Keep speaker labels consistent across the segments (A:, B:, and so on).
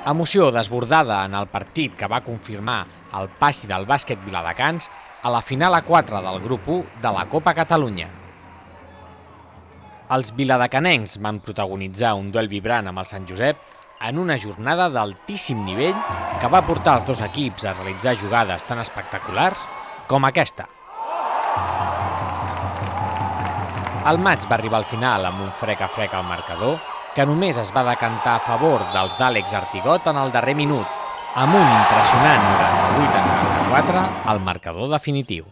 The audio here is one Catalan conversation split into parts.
A: Emoció desbordada en el partit que va confirmar el passi del bàsquet viladecans a la final a 4 del grup 1 de la Copa Catalunya. Els viladecanencs van protagonitzar un duel vibrant amb el Sant Josep en una jornada d'altíssim nivell que va portar els dos equips a realitzar jugades tan espectaculars com aquesta. El maig va arribar al final amb un frec a frec al marcador que només es va decantar a favor dels d'Àlex Artigot en el darrer minut, amb un impressionant 98-94 al marcador definitiu.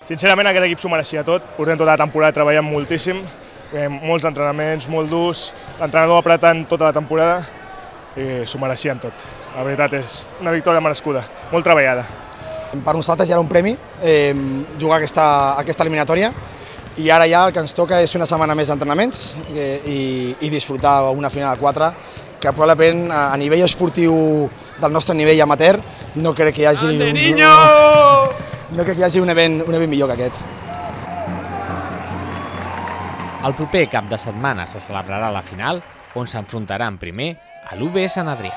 B: Sincerament aquest equip s'ho mereixia tot, portem tota la temporada treballant moltíssim, molts entrenaments, molt durs, l'entrenador apretant tota la temporada i s'ho mereixien tot. La veritat és una victòria merescuda, molt treballada.
C: Per nosaltres ja era un premi jugar aquesta eliminatòria i ara ja el que ens toca és una setmana més d'entrenaments i disfrutar una final a 4 que probablement a nivell esportiu del nostre nivell amateur no crec que hi hagi un event millor que aquest.
A: El proper cap de setmana se celebrarà la final on s'enfrontaran primer a l'UB Sant Adrià.